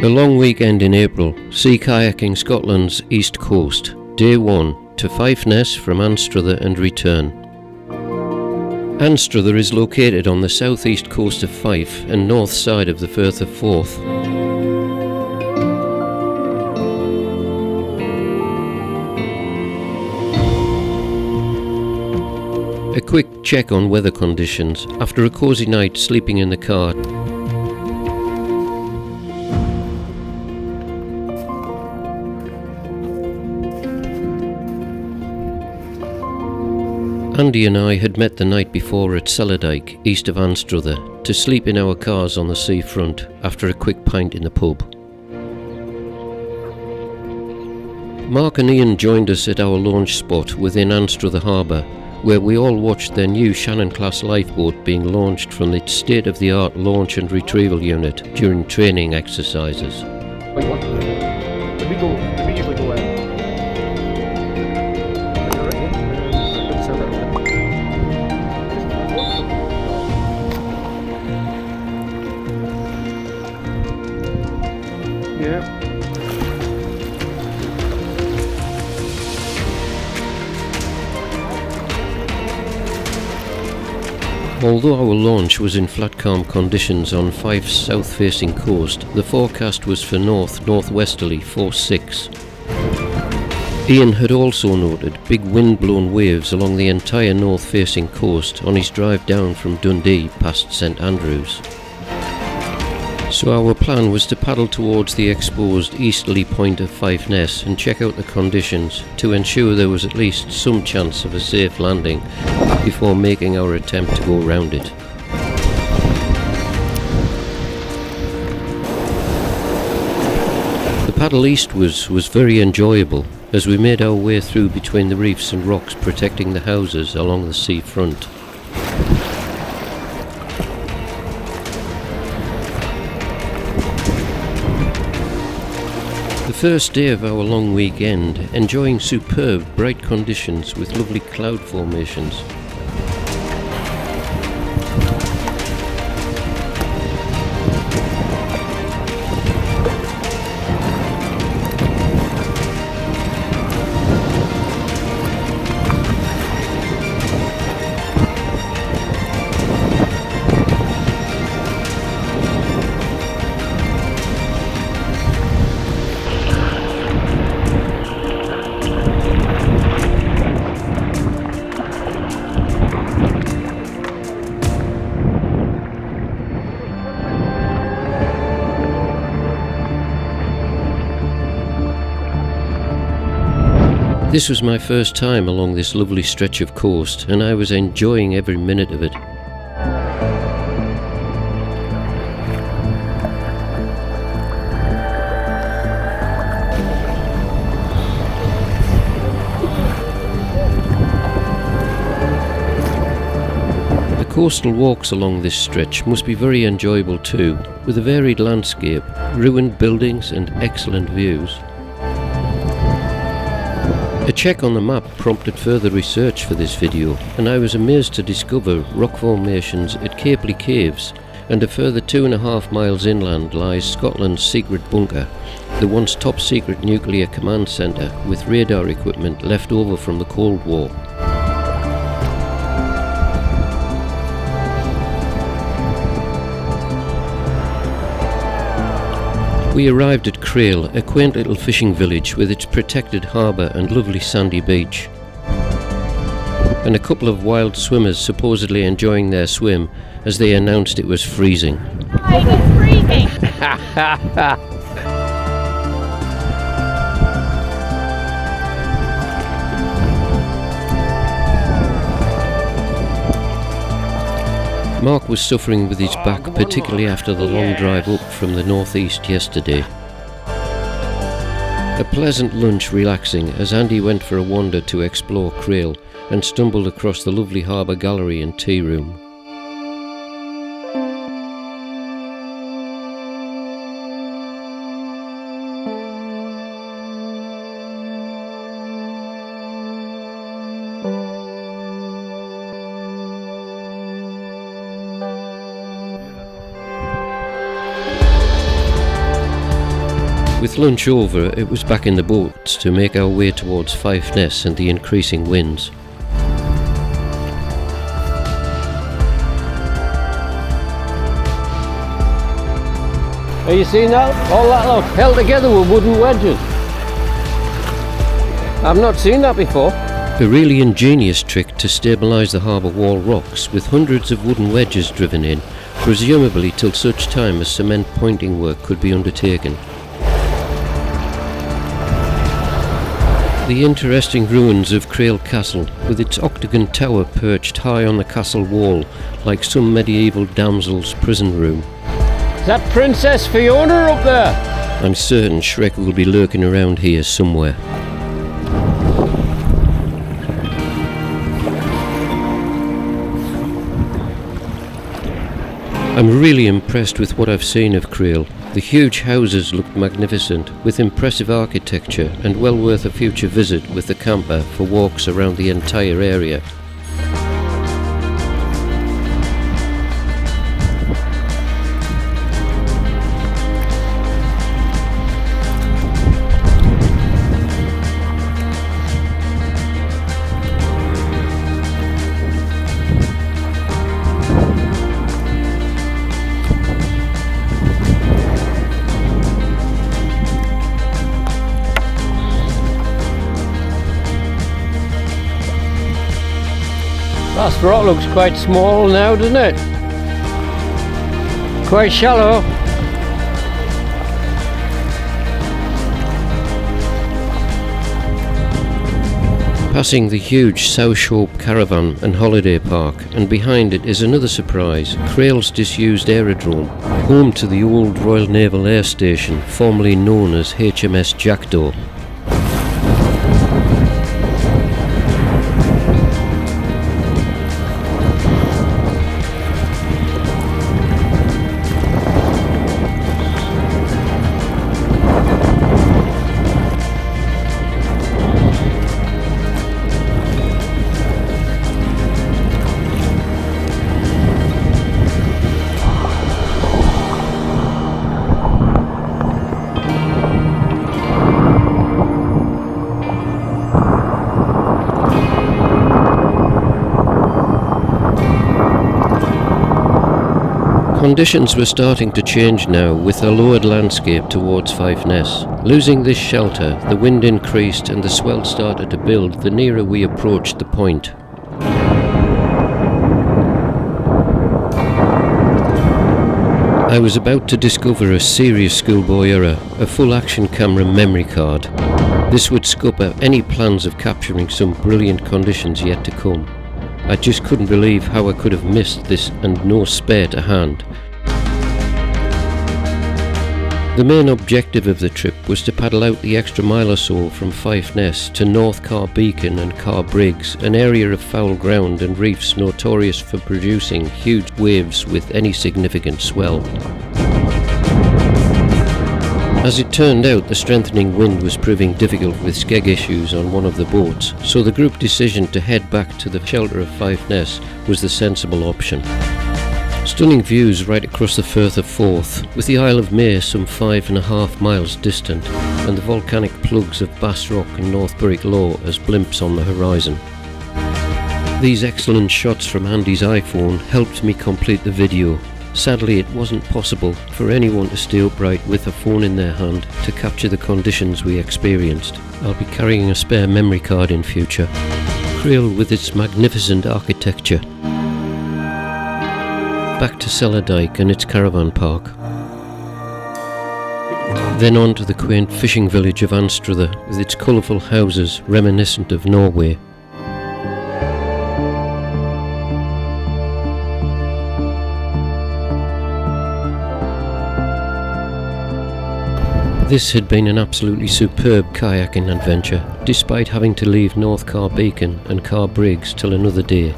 A long weekend in April, sea kayaking Scotland's east coast, Day 1 to Fife Ness from Anstruther and return. Anstruther is located on the southeast coast of Fife and north side of the Firth of Forth. A quick check on weather conditions after a cosy night sleeping in the car. Andy and I had met the night before at Cellardyke, east of Anstruther, to sleep in our cars on the seafront after a quick pint in the pub. Mark and Iain joined us at our launch spot within Anstruther Harbour, where we all watched their new Shannon-class lifeboat being launched from its state-of-the-art launch and retrieval unit during training exercises. Wait, what? Did we usually go in? Yeah. Although our launch was in flat calm conditions on Fife's south-facing coast, the forecast was for north-northwesterly force 6. Iain had also noted big wind-blown waves along the entire north-facing coast on his drive down from Dundee past St Andrews. So our plan was to paddle towards the exposed easterly point of Fife Ness and check out the conditions to ensure there was at least some chance of a safe landing before making our attempt to go round it. The paddle eastwards was very enjoyable as we made our way through between the reefs and rocks protecting the houses along the sea front. The first day of our long weekend, enjoying superb bright conditions with lovely cloud formations. This was my first time along this lovely stretch of coast, and I was enjoying every minute of it. The coastal walks along this stretch must be very enjoyable too, with a varied landscape, ruined buildings and excellent views. A check on the map prompted further research for this video, and I was amazed to discover rock formations at Capely Caves, and a further 2.5 miles inland lies Scotland's secret bunker, the once top secret nuclear command centre with radar equipment left over from the Cold War. We arrived at Crail, a quaint little fishing village with its protected harbour and lovely sandy beach. And a couple of wild swimmers supposedly enjoying their swim as they announced it was freezing. It's freezing! Mark was suffering with his back, particularly after the long drive up from the northeast yesterday. A pleasant lunch relaxing as Andy went for a wander to explore Crail and stumbled across the lovely harbour gallery and tea room. With lunch over, it was back in the boats to make our way towards Fife Ness and the increasing winds. Have you seen that? All that lot held together with wooden wedges. I've not seen that before. A really ingenious trick to stabilise the harbour wall rocks with hundreds of wooden wedges driven in, presumably till such time as cement pointing work could be undertaken. The interesting ruins of Crail Castle, with its octagon tower perched high on the castle wall, like some medieval damsel's prison room. Is that Princess Fiona up there? I'm certain Shrek will be lurking around here somewhere. I'm really impressed with what I've seen of Crail. The huge houses looked magnificent, with impressive architecture, and well worth a future visit with the camper for walks around the entire area. Arbroath looks quite small now, doesn't it? Quite shallow. Passing the huge South Shore Caravan and Holiday Park, and behind it is another surprise, Crail's disused aerodrome, home to the old Royal Naval Air Station, formerly known as HMS Jackdaw. Conditions were starting to change now, with a lowered landscape towards Fife Ness. Losing this shelter, the wind increased and the swell started to build the nearer we approached the point. I was about to discover a serious schoolboy error, a full action camera memory card. This would scupper any plans of capturing some brilliant conditions yet to come. I just couldn't believe how I could have missed this and no spare to hand. The main objective of the trip was to paddle out the extra mile or so from Fife Ness to North Carr Beacon and Carr Briggs, an area of foul ground and reefs notorious for producing huge waves with any significant swell. As it turned out, the strengthening wind was proving difficult with skeg issues on one of the boats, so the group decision to head back to the shelter of Fife Ness was the sensible option. Stunning views right across the Firth of Forth, with the Isle of May some 5.5 miles distant, and the volcanic plugs of Bass Rock and North Berwick Low as blimps on the horizon. These excellent shots from Andy's iPhone helped me complete the video. Sadly, it wasn't possible for anyone to stay upright with a phone in their hand to capture the conditions we experienced. I'll be carrying a spare memory card in future. Crail with its magnificent architecture. Back to Cellardyke and its caravan park. Then on to the quaint fishing village of Anstruther with its colourful houses reminiscent of Norway. This had been an absolutely superb kayaking adventure, despite having to leave North Carr Beacon and Carr Briggs till another day,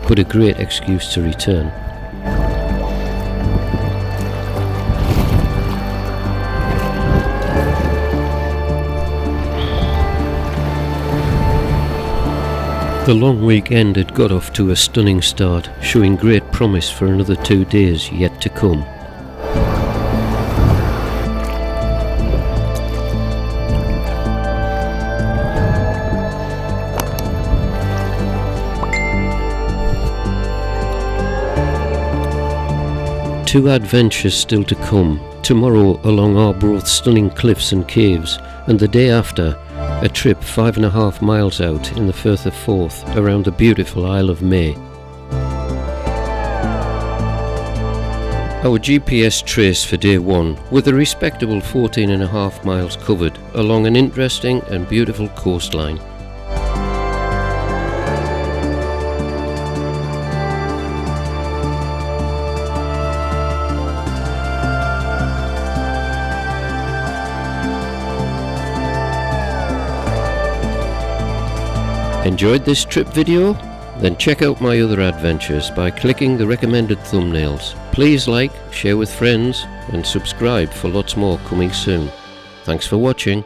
but a great excuse to return. The long weekend had got off to a stunning start, showing great promise for another 2 days yet to come. 2 adventures still to come. Tomorrow along Arbroath's stunning cliffs and caves, and the day after a trip 5.5 miles out in the Firth of Forth around the beautiful Isle of May. Our GPS trace for day 1 with a respectable 14.5 miles covered along an interesting and beautiful coastline. Enjoyed this trip video? Then check out my other adventures by clicking the recommended thumbnails. Please like, share with friends and subscribe for lots more coming soon. Thanks for watching.